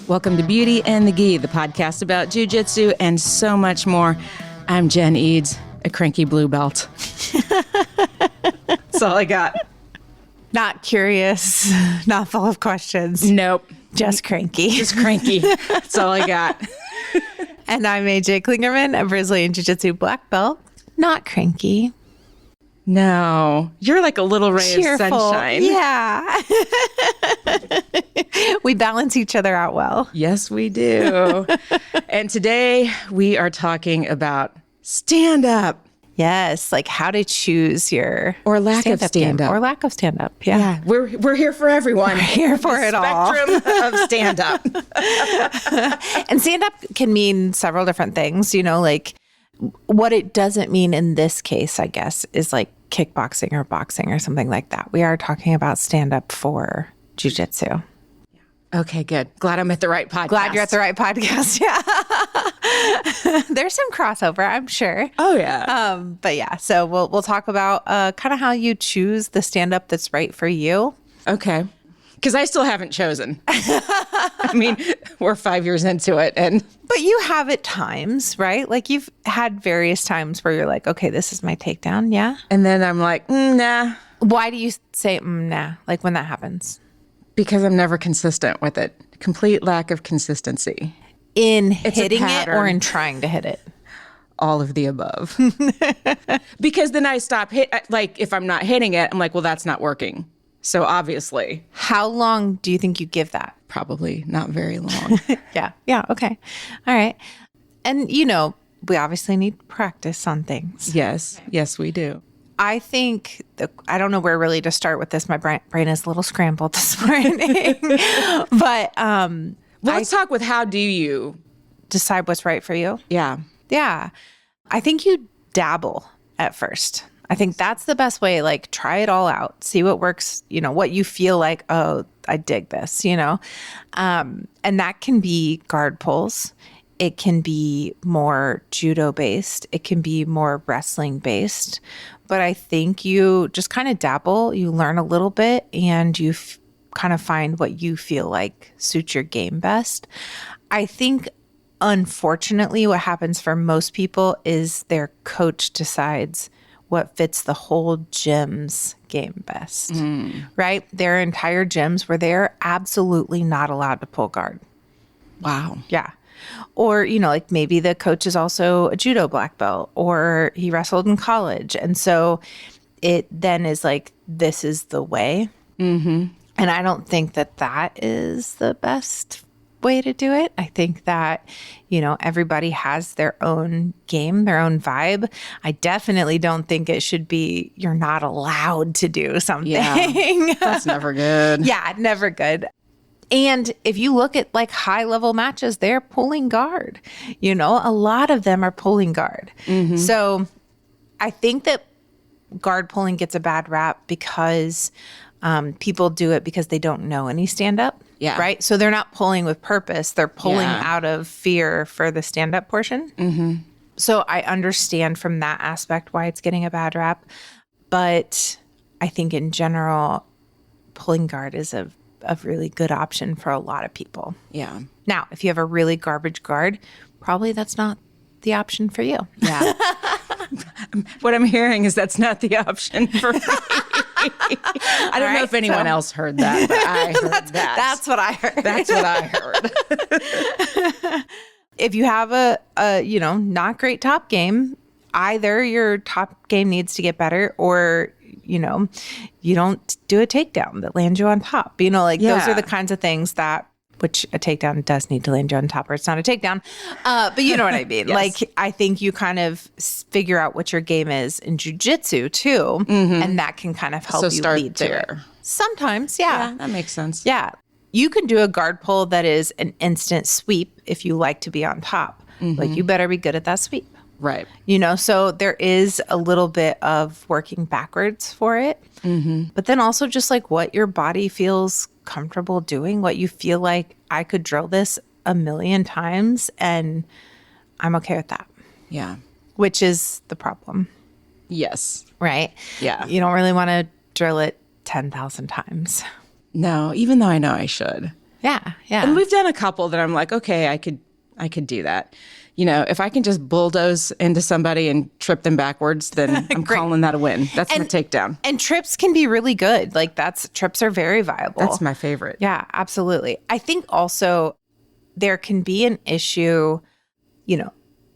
Welcome to Beauty and the Gi, the podcast about jiu-jitsu and so much more. I'm Jen Eads, a cranky blue belt. That's all I got. Not curious, not full of questions. Nope. Just cranky. Just cranky. That's all I got. And I'm AJ Klingerman, a Brazilian Jiu-Jitsu black belt. Not cranky. No. You're like a little ray Cheerful. of sunshine. Yeah. We balance each other out well. Yes, we do. And today we are talking about stand-up. Yes, like how to choose your Or lack of stand-up. Or lack of stand-up. Yeah. We're here for everyone. We're here for it all. Spectrum of stand-up. And stand-up can mean several different things, you know, like what it doesn't mean in this case, I guess, is like kickboxing or boxing or something like that. We are talking about stand-up for jiu-jitsu. Okay, good. Glad I'm at the right podcast. Glad you're at the right podcast. Yeah. There's some crossover, I'm sure. Oh, yeah. But yeah, so we'll talk about kind of how you choose the stand-up that's right for you. Okay. Because I still haven't chosen. I mean, we're 5 years into it. But you have at times, right? Like you've had various times where you're like, okay, this is my takedown. Yeah. And then I'm like, nah. Why do you say nah? Like when that happens? Because I'm never consistent with it. Complete lack of consistency. In hitting it or in trying to hit it? All of the above. Because then I stop like if I'm not hitting it, I'm like, well, that's not working. So obviously. How long do you think you give that? Probably not very long. Yeah. Okay. All right. And you know, we obviously need practice on things. Yes, we do. I think, I don't know where really to start with this. My brain is a little scrambled this morning. But let's talk with how do you decide what's right for you? Yeah. Yeah. I think you dabble at first. I think that's the best way. Like try it all out, see what works, you know, what you feel like, oh, I dig this, you know? And that can be guard pulls. It can be more judo based. It can be more wrestling based. But I think you just kind of dabble, you learn a little bit, and you kind of find what you feel like suits your game best. I think, unfortunately, what happens for most people is their coach decides what fits the whole gym's game best, right? There are entire gyms where they're absolutely not allowed to pull guard. Wow. Yeah. Or, you know, like maybe the coach is also a judo black belt or he wrestled in college. And so it then is like, this is the way. Mm-hmm. And I don't think that that is the best way to do it. I think that, you know, everybody has their own game, their own vibe. I definitely don't think it should be, you're not allowed to do something. Yeah, that's never good. Yeah, never good. And if you look at like high level matches, they're pulling guard. You know, a lot of them are pulling guard. Mm-hmm. So I think that guard pulling gets a bad rap because people do it because they don't know any stand up. Yeah. Right. So they're not pulling with purpose. They're pulling out of fear for the stand up portion. Mm-hmm. So I understand from that aspect why it's getting a bad rap. But I think in general, pulling guard is a really good option for a lot of people. Yeah. Now, if you have a really garbage guard, probably that's not the option for you. Yeah. What I'm hearing is that's not the option for me. I don't know if anyone else heard that, but I heard that. That's what I heard. That's what I heard. If you have a you know, not great top game, either your top game needs to get better or you know, you don't do a takedown that lands you on top. You know, like those are the kinds of things that, which a takedown does need to land you on top or it's not a takedown. But you know what I mean? Yes. Like, I think you kind of figure out what your game is in jiu-jitsu too. Mm-hmm. And that can kind of help you lead to it. Sometimes, yeah. That makes sense. Yeah. You can do a guard pull that is an instant sweep if you like to be on top. Mm-hmm. Like, you better be good at that sweep. Right. You know, so there is a little bit of working backwards for it. Mm-hmm. But then also just like what your body feels comfortable doing, what you feel like I could drill this 1,000,000 times and I'm okay with that. Yeah. Which is the problem. Yes. Right? Yeah. You don't really want to drill it 10,000 times. No, even though I know I should. Yeah. Yeah. And we've done a couple that I'm like, okay, I could do that. If I can just bulldoze into somebody and trip them backwards, then I'm calling that a win. That's my takedown. And trips can be really good. Like trips are very viable. That's my favorite. Yeah, absolutely. I think also there can be an issue,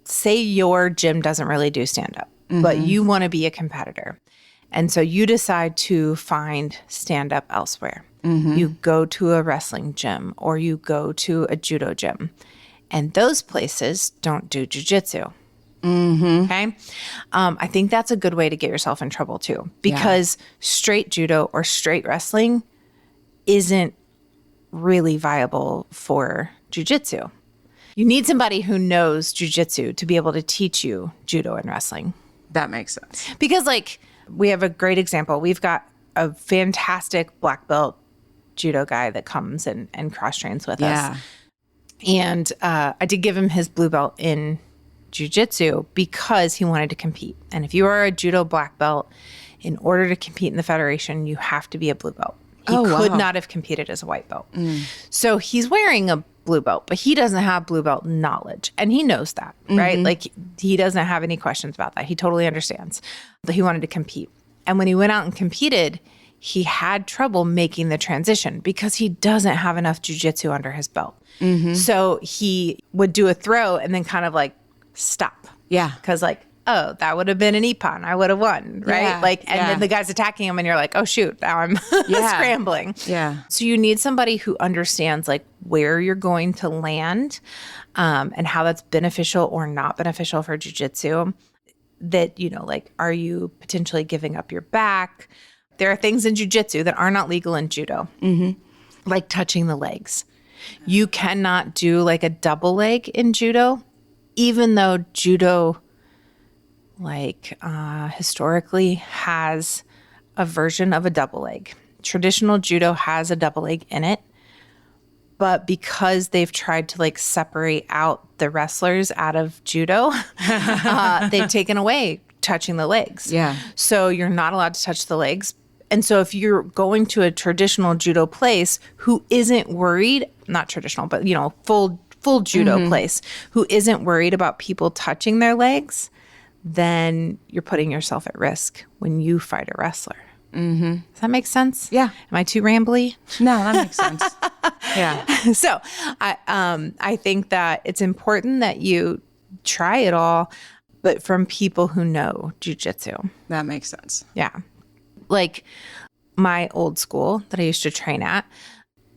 say your gym doesn't really do stand up, but you want to be a competitor. And so you decide to find stand up elsewhere. You go to a wrestling gym or you go to a judo gym. And those places don't do jiu-jitsu. Okay? I think that's a good way to get yourself in trouble too. Because straight judo or straight wrestling isn't really viable for jiu-jitsu. You need somebody who knows jiu-jitsu to be able to teach you judo and wrestling. That makes sense. Because we have a great example. We've got a fantastic black belt judo guy that comes and cross-trains with us. And I did give him his blue belt in jiu-jitsu because he wanted to compete. And if you are a judo black belt, in order to compete in the federation, you have to be a blue belt. He could not have competed as a white belt. So he's wearing a blue belt, but he doesn't have blue belt knowledge. And he knows that, right? Like he doesn't have any questions about that. He totally understands that he wanted to compete. And when he went out and competed, he had trouble making the transition because he doesn't have enough jiu-jitsu under his belt. So he would do a throw and then kind of stop. Yeah. Because oh, that would have been an ippon. I would have won, right? And then the guy's attacking him and you're like, oh, shoot, now I'm scrambling. Yeah. So you need somebody who understands where you're going to land and how that's beneficial or not beneficial for jiu-jitsu. That, are you potentially giving up your back? There are things in jiu-jitsu that are not legal in judo, like touching the legs. You cannot do a double leg in judo, even though judo historically has a version of a double leg. Traditional judo has a double leg in it, but because they've tried to separate out the wrestlers out of judo, they've taken away touching the legs. Yeah. So you're not allowed to touch the legs. And so if you're going to a traditional judo place who isn't worried, not traditional, but full judo place, who isn't worried about people touching their legs, then you're putting yourself at risk when you fight a wrestler. Does that make sense? Yeah. Am I too rambly? No, that makes sense. Yeah. So I think that it's important that you try it all, but from people who know jiu-jitsu. That makes sense. Yeah. My old school that I used to train at,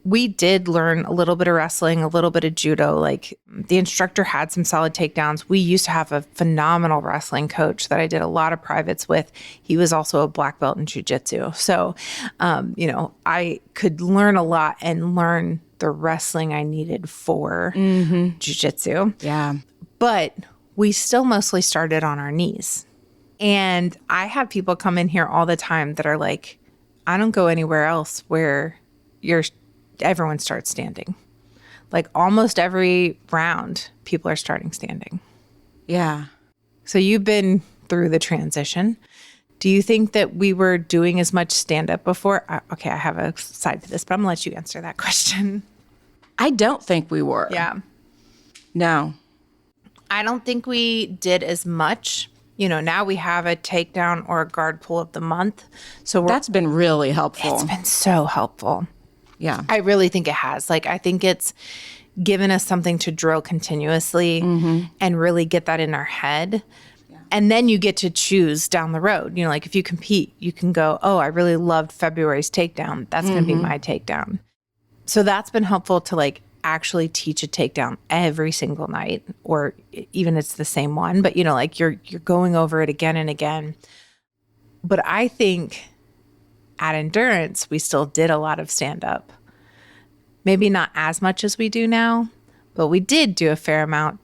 we did learn a little bit of wrestling, a little bit of judo. The instructor had some solid takedowns. We used to have a phenomenal wrestling coach that I did a lot of privates with. He was also a black belt in jiu-jitsu. So, I could learn a lot and learn the wrestling I needed for jiu-jitsu. Yeah. But we still mostly started on our knees. And I have people come in here all the time that are like, I don't go anywhere else where everyone starts standing. Almost every round, people are starting standing. Yeah. So you've been through the transition. Do you think that we were doing as much stand-up before? Okay, I have a side to this, but I'm going to let you answer that question. I don't think we were. Yeah. No. I don't think we did as much. Now we have a takedown or a guard pull of the month. So that's been really helpful. It's been so helpful. Yeah. I really think it has. I think it's given us something to drill continuously and really get that in our head. Yeah. And then you get to choose down the road. If you compete, you can go, oh, I really loved February's takedown. That's going to be my takedown. So that's been helpful to actually teach a takedown every single night, or even it's the same one, but you're going over it again and again. But I think at Endurance, we still did a lot of stand-up. Maybe not as much as we do now, but we did do a fair amount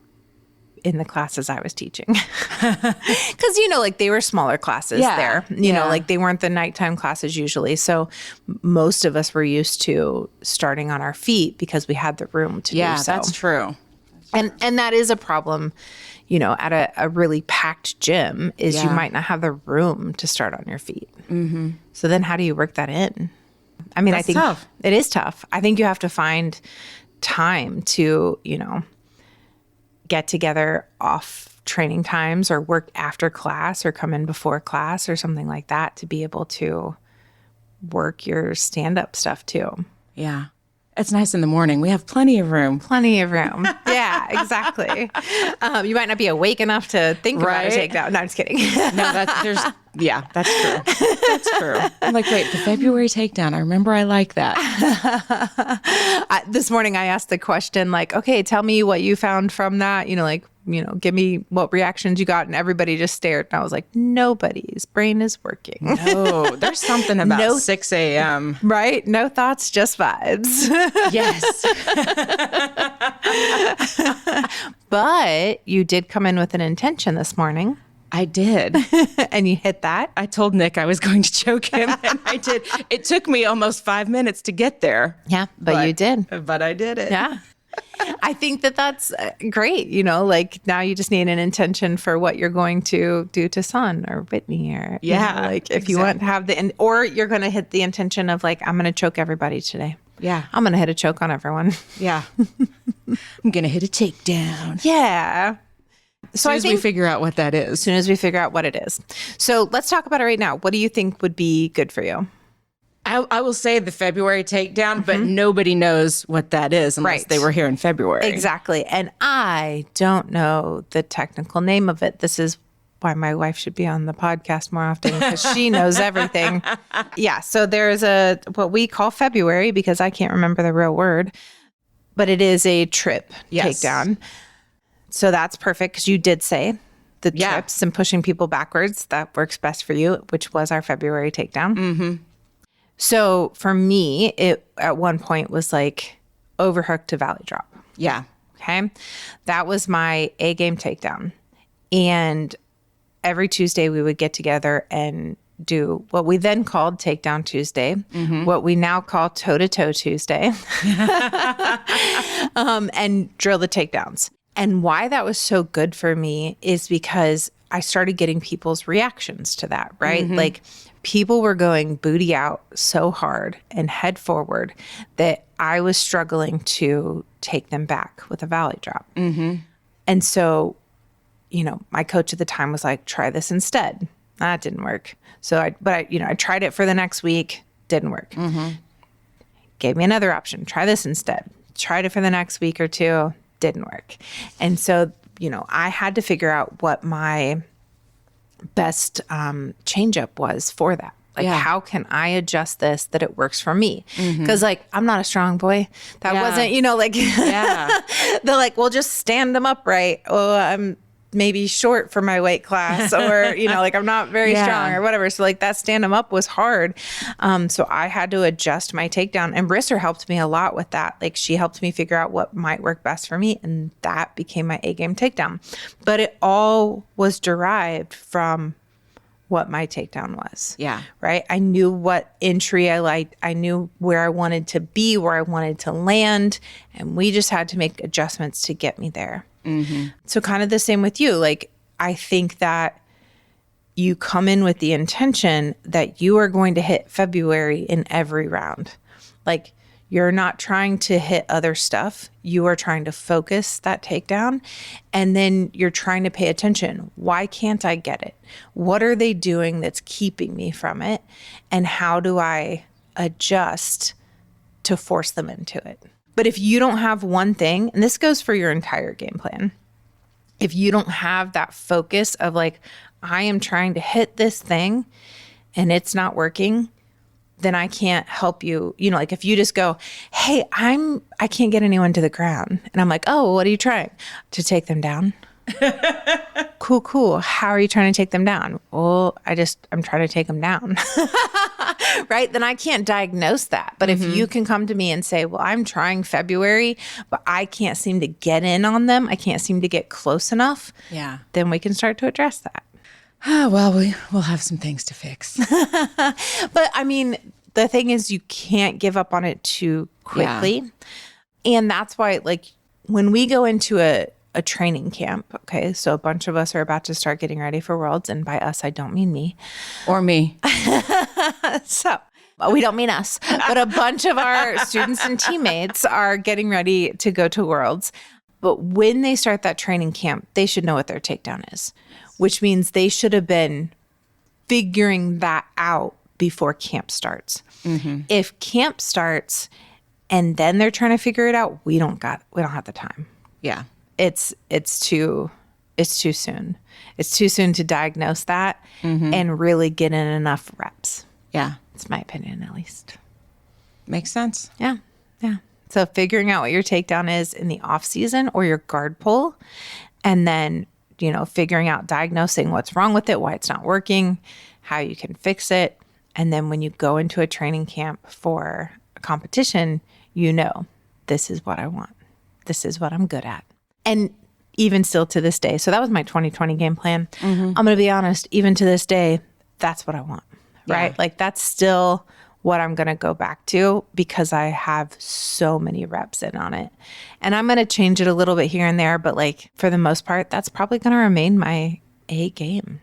in the classes I was teaching. Because, they were smaller classes there. They weren't the nighttime classes usually. So most of us were used to starting on our feet because we had the room to do so. Yeah, that's true. And that is a problem, at a really packed gym is you might not have the room to start on your feet. So then how do you work that in? I mean, That's I think tough. it is tough. I think you have to find time to, get together off training times or work after class or come in before class or something like that to be able to work your stand-up stuff too. Yeah. It's nice in the morning. We have plenty of room. Plenty of room. Yeah, exactly. You might not be awake enough to think about a Right? takedown. No, I'm just kidding. No, that's true. That's true. I'm like, wait, the February takedown. I remember I like that. This morning I asked the question like, okay, tell me what you found from that. Give me what reactions you got. And everybody just stared. And I was like, nobody's brain is working. No, there's something about 6 a.m. Right? No thoughts, just vibes. Yes. But you did come in with an intention this morning. I did. And you hit that. I told Nick I was going to choke him, and I did. It took me almost 5 minutes to get there. Yeah, but you did. But I did it. Yeah. I think that's great. Like now you just need an intention for what you're going to do to Son or Whitney or, if you want to have or you're going to hit the intention of like, I'm going to choke everybody today. Yeah. I'm going to hit a choke on everyone. Yeah. I'm going to hit a takedown. Yeah. So As soon as we figure out what that is. As soon as we figure out what it is. So let's talk about it right now. What do you think would be good for you? I will say the February takedown, but nobody knows what that is unless they were here in February. Exactly. And I don't know the technical name of it. This is why my wife should be on the podcast more often because she knows everything. Yeah. So there's what we call February because I can't remember the real word, but it is a trip takedown. So that's perfect because you did say the trips and pushing people backwards. That works best for you, which was our February takedown. Mm-hmm. So for me, it at one point was like overhook to valley drop. Yeah. Okay. That was my A game takedown. And every Tuesday we would get together and do what we then called Takedown Tuesday, what we now call Toe-to-Toe Tuesday, and drill the takedowns. And why that was so good for me is because I started getting people's reactions to that, right? Like people were going booty out so hard and head forward that I was struggling to take them back with a valley drop. And so, my coach at the time was like, try this instead. That didn't work. So I tried it for the next week, didn't work. Gave me another option. Try this instead. Tried it for the next week or two, didn't work. And so, I had to figure out what my best change up was for that. Like, how can I adjust this that it works for me? Because, I'm not a strong boy. That wasn't, they're like, well, just stand them upright. Oh, I'm maybe short for my weight class or, I'm not very strong or whatever. So that stand them up was hard. So I had to adjust my takedown, and Brisser helped me a lot with that. Like she helped me figure out what might work best for me. And that became my A game takedown, but it all was derived from what my takedown was. Yeah. Right. I knew what entry I liked. I knew where I wanted to be, where I wanted to land. And we just had to make adjustments to get me there. So kind of the same with you. Like, I think that you come in with the intention that you are going to hit February in every round. Like, you're not trying to hit other stuff. You are trying to focus that takedown. And then you're trying to pay attention. Why can't I get it? What are they doing that's keeping me from it? And how do I adjust to force them into it? But if you don't have one thing, and this goes for your entire game plan, if you don't have that focus of like, I am trying to hit this thing and it's not working, then I can't help you. Like if you just go, hey, I can't get anyone to the ground. And I'm like, oh, what are you trying? To take them down. Cool. How are you trying to take them down? Well, I'm trying to take them down. Right? Then I can't diagnose that. But if you can come to me and say, well, I'm trying February, but I can't seem to get in on them. I can't seem to get close enough. Yeah. Then we can start to address that. Well, we'll have some things to fix. But I mean, the thing is you can't give up on it too quickly. Yeah. And that's why, like, when we go into a training camp, okay, so a bunch of us are about to start getting ready for Worlds, and by us, I don't mean me. Or me. So We don't mean us, but a bunch of our students and teammates are getting ready to go to Worlds. But when they start that training camp, they should know what their takedown is, which means they should have been figuring that out before camp starts. If camp starts and then they're trying to figure it out, we don't have the time. Yeah. It's too soon. It's too soon to diagnose that and really get in enough reps. Yeah. It's my opinion, at least. Makes sense. Yeah. Yeah. So figuring out what your takedown is in the off season or your guard pull, and then, figuring out, diagnosing what's wrong with it, why it's not working, how you can fix it. And then when you go into a training camp for a competition, this is what I want. This is what I'm good at. And even still to this day, so that was my 2020 game plan. I'm going to be honest, even to this day, that's what I want, right? Like that's still what I'm going to go back to because I have so many reps in on it. And I'm going to change it a little bit here and there, but like for the most part, that's probably going to remain my A game.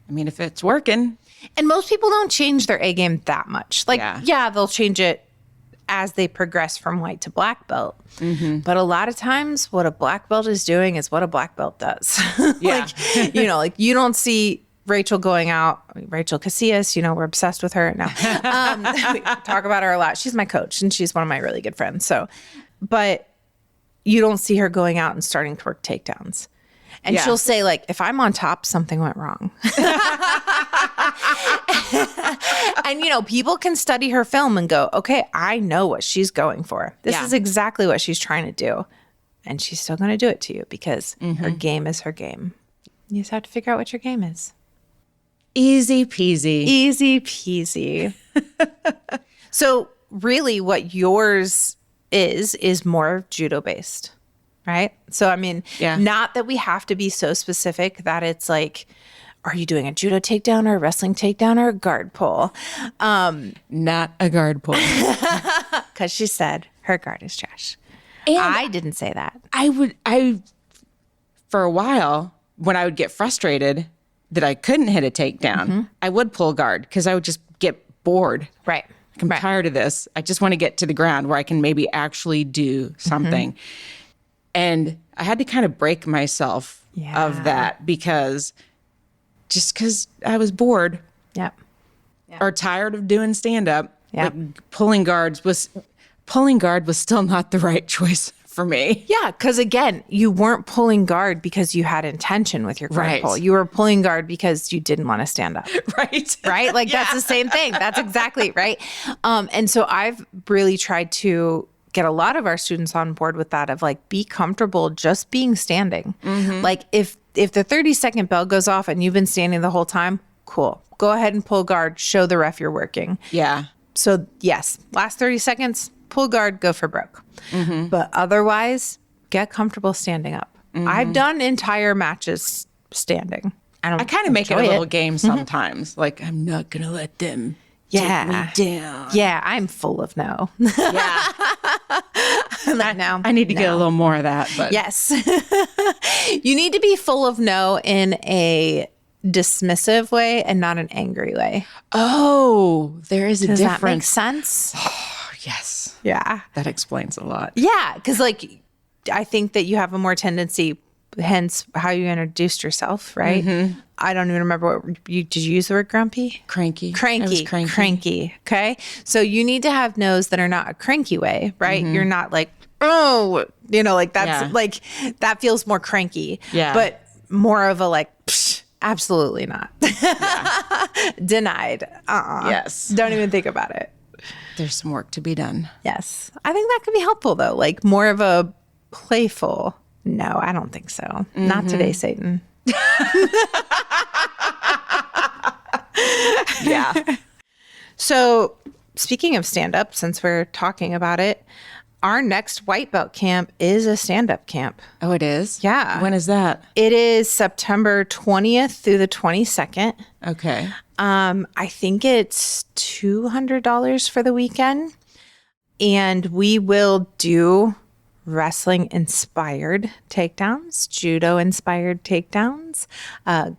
I mean, if it's working. And most people don't change their A game that much. Like, yeah they'll change it as they progress from white to black belt. But a lot of times what a black belt is doing is what a black belt does. Yeah. Like you don't see Rachel going out, Rachel Casillas, we're obsessed with her now. We talk about her a lot. She's my coach and she's one of my really good friends. So, but you don't see her going out and starting to work takedowns. And she'll say, like, if I'm on top, something went wrong. And, people can study her film and go, okay, I know what she's going for. This is exactly what she's trying to do. And she's still going to do it to you because her game is her game. You just have to figure out what your game is. Easy peasy. Easy peasy. So really what yours is more judo based. Right? So, I mean, not that we have to be so specific that it's like, are you doing a judo takedown or a wrestling takedown or a guard pull? Not a guard pull. Because she said her guard is trash. And I didn't say that. For a while, when I would get frustrated that I couldn't hit a takedown, I would pull guard because I would just get bored. Right. I'm tired of this. I just want to get to the ground where I can maybe actually do something. And I had to kind of break myself of that because I was bored or tired of doing stand-up. Like pulling guard was still not the right choice for me. Yeah, because again, you weren't pulling guard because you had intention with your guard pull. You were pulling guard because you didn't want to stand up. Right. Right? Like that's the same thing. That's exactly right. And so I've really tried to get a lot of our students on board with that of like, be comfortable just being standing. Like if the 30-second bell goes off and you've been standing the whole time, cool. Go ahead and pull guard, show the ref you're working. Yeah. So yes, last 30 seconds, pull guard, go for broke. But otherwise, get comfortable standing up. I've done entire matches standing. I kind of make it a little game sometimes. Like, I'm not going to let them take me down. Yeah, I'm full of no. Yeah. No. I need to get a little more of that. But yes. You need to be full of no in a dismissive way and not an angry way. Oh, there is a difference. Does that make sense? Oh, yes. Yeah. That explains a lot. Yeah, because like I think that you have a more tendency, hence how you introduced yourself, right? I don't even remember did you use the word grumpy? Cranky. Cranky. Okay. So you need to have no's that are not a cranky way, right? You're not like, oh, like that's like, that feels more cranky. Yeah. But more of a like, psh, absolutely not. Denied. Yes. Don't even think about it. There's some work to be done. Yes. I think that could be helpful though. Like more of a playful. No, I don't think so. Not today, Satan. Yeah. So speaking of stand-up, since we're talking about it, our next white belt camp is a stand-up camp. Oh, it is? Yeah. When is that? It is September 20th through the 22nd. Okay. I think it's $200 for the weekend. And we will do wrestling-inspired takedowns, judo-inspired takedowns,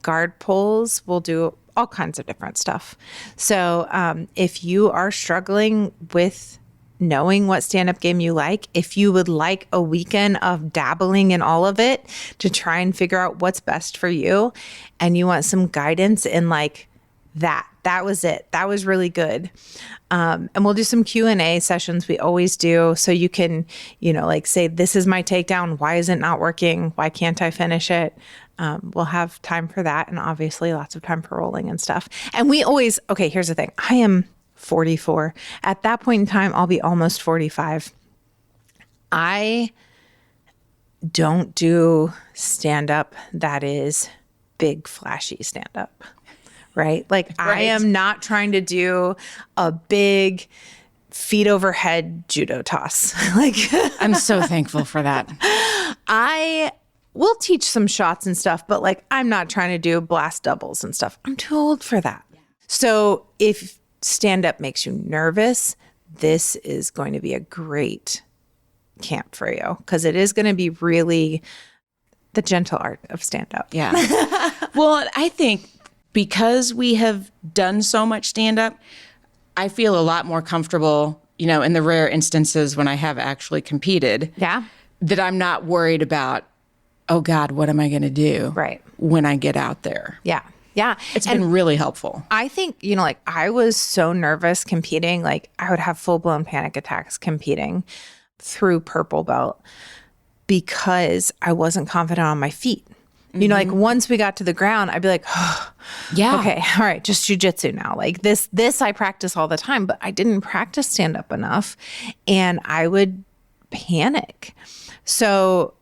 guard pulls. We'll do all kinds of different stuff. So if you are struggling with knowing what stand-up game you like, if you would like a weekend of dabbling in all of it to try and figure out what's best for you, and you want some guidance in like that was it. That was really good. And we'll do some Q&A sessions. We always do. So you can, like say, this is my takedown. Why is it not working? Why can't I finish it? We'll have time for that. And obviously lots of time for rolling and stuff. And we always, okay, here's the thing. I am 44. At that point in time, I'll be almost 45. I don't do stand-up that is big, flashy stand-up. Right? Like right. I am not trying to do a big feet overhead judo toss. Like I'm so thankful for that. I will teach some shots and stuff, but like I'm not trying to do blast doubles and stuff. I'm too old for that. Yeah. So if stand up makes you nervous, this is going to be a great camp for you because it is going to be really the gentle art of stand up. Yeah. Well, I think because we have done so much stand-up, I feel a lot more comfortable, in the rare instances when I have actually competed. Yeah. That I'm not worried about, oh God, what am I going to do? Right. When I get out there. Yeah. Yeah. It's been really helpful. I think, like I was so nervous competing, like I would have full-blown panic attacks competing through purple belt because I wasn't confident on my feet. Like once we got to the ground, I'd be like, oh, yeah, okay, all right, just jiu-jitsu now. Like this I practice all the time, but I didn't practice stand-up enough and I would panic. So,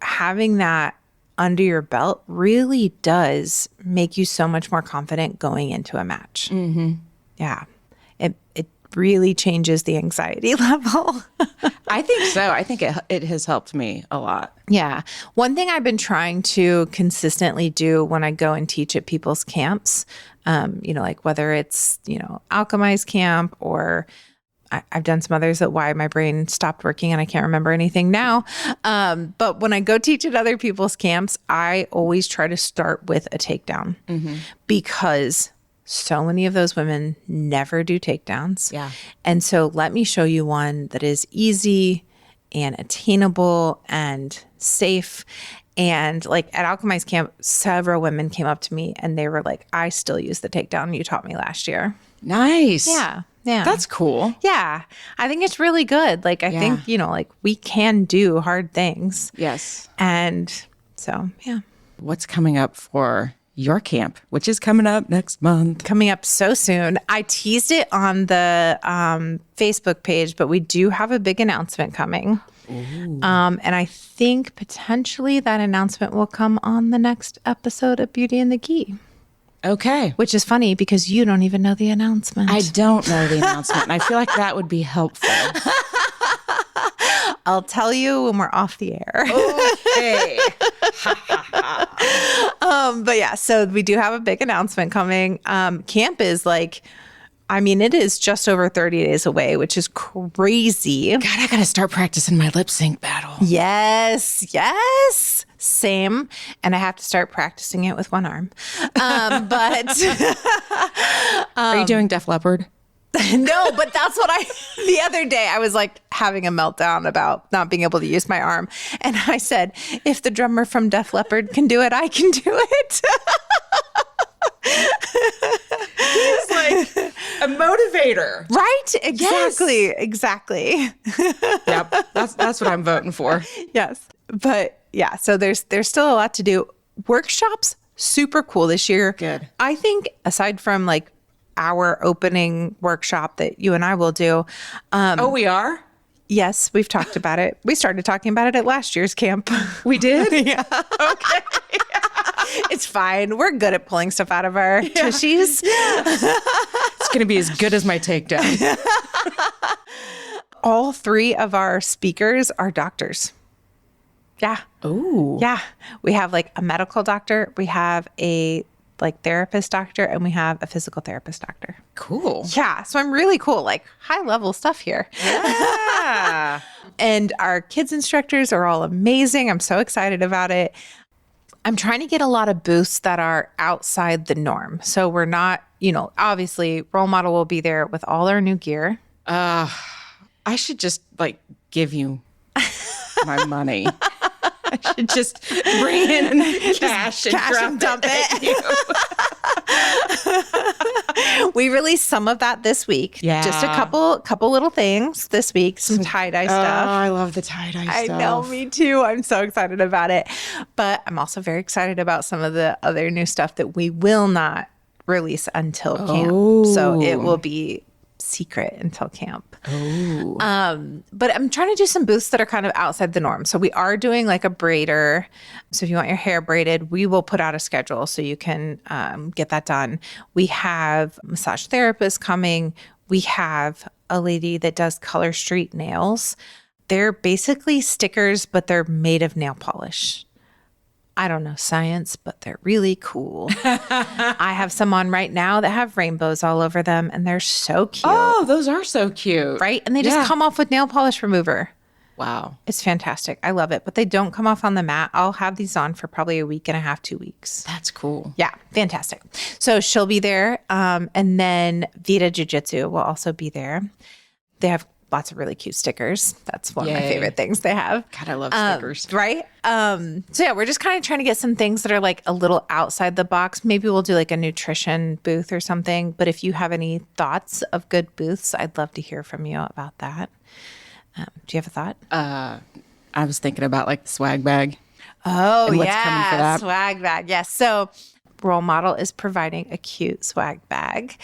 having that under your belt really does make you so much more confident going into a match. Mm-hmm. Yeah. It really changes the anxiety level. I think so. I think it has helped me a lot. Yeah. One thing I've been trying to consistently do when I go and teach at people's camps, like whether it's, Alchemize camp or I've done some others at why my brain stopped working and I can't remember anything now. But when I go teach at other people's camps, I always try to start with a takedown because so many of those women never do takedowns. Yeah. And so let me show you one that is easy and attainable and safe. And like at Alchemize camp, several women came up to me and they were like, I still use the takedown you taught me last year. Nice. Yeah. Yeah. That's cool. Yeah. I think it's really good. Like, I think, like we can do hard things. Yes. And so, yeah. What's coming up for your camp, which is coming up next month? Coming up so soon. I teased it on the Facebook page, but we do have a big announcement coming. And I think potentially that announcement will come on the next episode of Beauty and the Gi. Okay. Which is funny because you don't even know the announcement. I don't know the announcement. And I feel like that would be helpful. I'll tell you when we're off the air. Okay. But yeah, so we do have a big announcement coming. Camp is it is just over 30 days away, which is crazy. God, I got to start practicing my lip sync battle. Yes. Same. And I have to start practicing it with one arm. But are you doing Def Leppard? No, but that's what the other day I was like having a meltdown about not being able to use my arm. And I said, if the drummer from Def Leppard can do it, I can do it. He's like a motivator. Right? Exactly. Yes. Exactly. Yep. That's what I'm voting for. Yes. But yeah, so there's still a lot to do. Workshops, super cool this year. Good. I think aside from like our opening workshop that you and I will do. We are? Yes, we've talked about it. We started talking about it at last year's camp. We did? Yeah. Okay. It's fine. We're good at pulling stuff out of our tushies. Yeah. It's going to be as good as my takedown. All three of our speakers are doctors. Yeah. Ooh. Yeah. We have like a medical doctor. We have a therapist doctor, and we have a physical therapist doctor. Cool. Yeah. So I'm really cool, like high level stuff here. Yeah. And our kids instructors are all amazing. I'm so excited about it. I'm trying to get a lot of booths that are outside the norm. So we're not, obviously Role Model will be there with all our new gear. I should just give you my money. I should just bring in cash and dump it. We released some of that this week. Yeah. Just a couple little things this week. Some tie-dye stuff. Oh, I love the tie-dye stuff. I know, me too. I'm so excited about it. But I'm also very excited about some of the other new stuff that we will not release until camp. So it will be secret until camp. But I'm trying to do some booths that are kind of outside the norm. So we are doing a braider. So if you want your hair braided, we will put out a schedule so you can get that done. We have massage therapists coming. We have a lady that does Color Street nails. They're basically stickers, but they're made of nail polish. I don't know science, but they're really cool. I have some on right now that have rainbows all over them, and they're so cute. Oh, those are so cute. Right? And they just come off with nail polish remover. Wow. It's fantastic. I love it. But they don't come off on the mat. I'll have these on for probably a week and a half, 2 weeks. That's cool. Yeah, fantastic. So she'll be there. And then Vita Jiu-Jitsu will also be there. They have lots of really cute stickers. That's one of my favorite things they have. God, I love stickers. Right? So yeah, we're just kind of trying to get some things that are a little outside the box. Maybe we'll do a nutrition booth or something. But if you have any thoughts of good booths, I'd love to hear from you about that. Do you have a thought? I was thinking about the swag bag. Oh, and what's coming for that. Swag bag. Yes. So Role Model is providing a cute swag bag.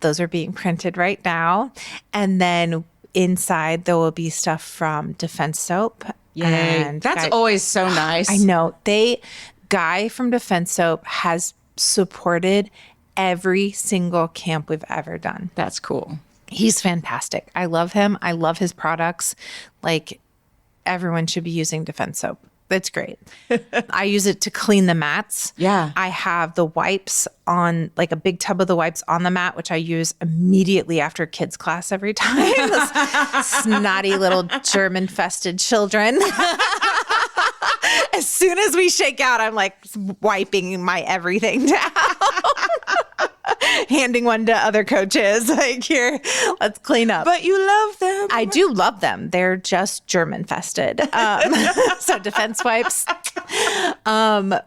Those are being printed right now. And then inside there will be stuff from Defense Soap. Yay. And That's always so nice. I know. Guy from Defense Soap has supported every single camp we've ever done. That's cool. He's fantastic. I love him. I love his products. Everyone should be using Defense Soap. It's great. I use it to clean the mats. Yeah. I have the wipes on, a big tub of the wipes on the mat, which I use immediately after kids class every time. Those snotty little germ-infested children. As soon as we shake out, I'm wiping my everything down. Handing one to other coaches. Here, let's clean up. But you love them. I do love them. They're just germ infested. So defense wipes.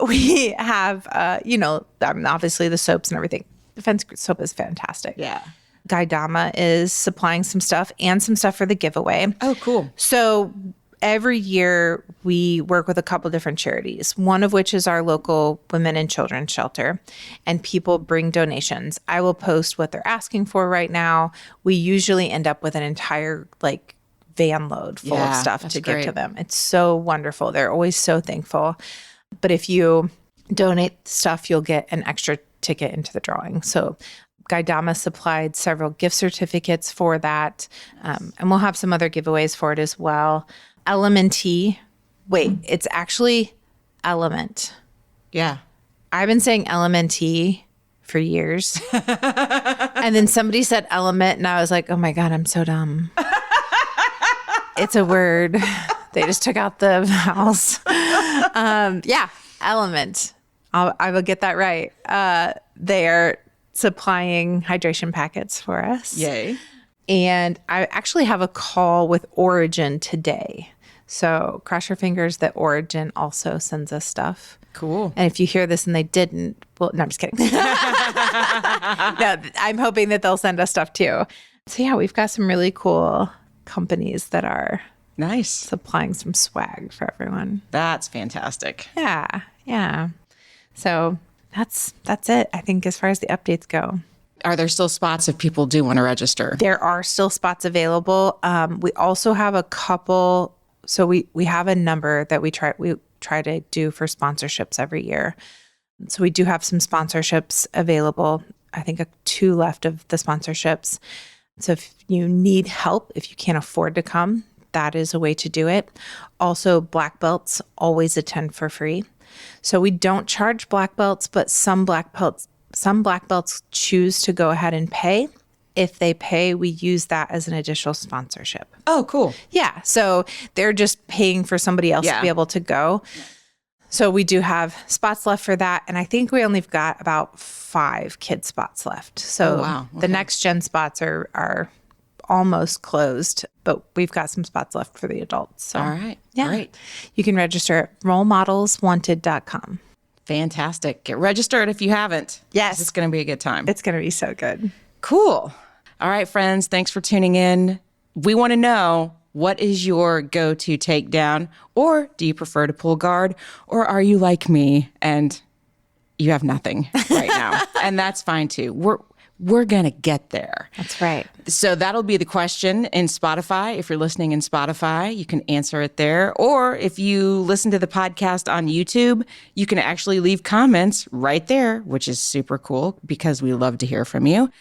We have, obviously the soaps and everything. Defense soap is fantastic. Yeah. Gaidama is supplying some stuff and some stuff for the giveaway. Oh, cool. So every year we work with a couple different charities, one of which is our local women and children's shelter, and people bring donations. I will post what they're asking for right now. We usually end up with an entire van load full of stuff to give to them. It's so wonderful. They're always so thankful. But if you donate stuff, you'll get an extra ticket into the drawing. So Gaidama supplied several gift certificates for that. And we'll have some other giveaways for it as well. Element-T. Wait, it's actually Element. Yeah. I've been saying Element-T for years. And then somebody said element, and I was like, oh my God, I'm so dumb. It's a word. They just took out the vowels. Element. I will get that right. They are supplying hydration packets for us. Yay. And I actually have a call with Origin today. So cross your fingers that Origin also sends us stuff. Cool. And if you hear this and they didn't, well, no, I'm just kidding. No, I'm hoping that they'll send us stuff too. So yeah, we've got some really cool companies that are nice supplying some swag for everyone. That's fantastic. Yeah. So that's it, I think, as far as the updates go. Are there still spots if people do want to register? There are still spots available. We also have a couple. So we have a number that we try to do for sponsorships every year. So we do have some sponsorships available. I think 2 left of the sponsorships. So if you need help, if you can't afford to come, that is a way to do it. Also, black belts always attend for free. So we don't charge black belts, but some black belts choose to go ahead and pay. If they pay, we use that as an additional sponsorship. Oh, cool. Yeah. So they're just paying for somebody else to be able to go. So we do have spots left for that. And I think we only have got about 5 kid spots left. So wow. Okay. The next gen spots are almost closed, but we've got some spots left for the adults. So, all right. yeah. Great. You can register at rolemodelswanted.com. Fantastic. Get registered if you haven't. Yes. It's going to be a good time. It's going to be so good. Cool. All right, friends. Thanks for tuning in. We want to know, what is your go-to takedown? Or do you prefer to pull guard? Or are you like me and you have nothing right now? And that's fine too. We're going to get there. That's right. So that'll be the question in Spotify. If you're listening in Spotify, you can answer it there. Or if you listen to the podcast on YouTube, you can actually leave comments right there, which is super cool because we love to hear from you.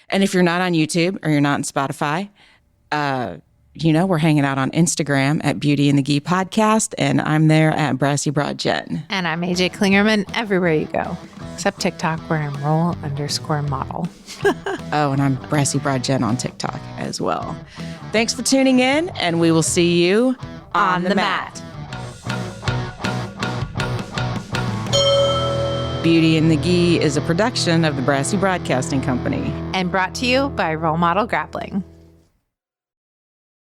And if you're not on YouTube or you're not on Spotify, we're hanging out on Instagram at Beauty and the Gi Podcast, and I'm there at Brassy Broad Jen. And I'm AJ Klingerman everywhere you go, except TikTok, where I'm roll_model. Oh, and I'm Brassy Broad Jen on TikTok as well. Thanks for tuning in, and we will see you on the mat. Beauty and the Gi is a production of the Brassy Broadcasting Company. And brought to you by Role Model Grappling.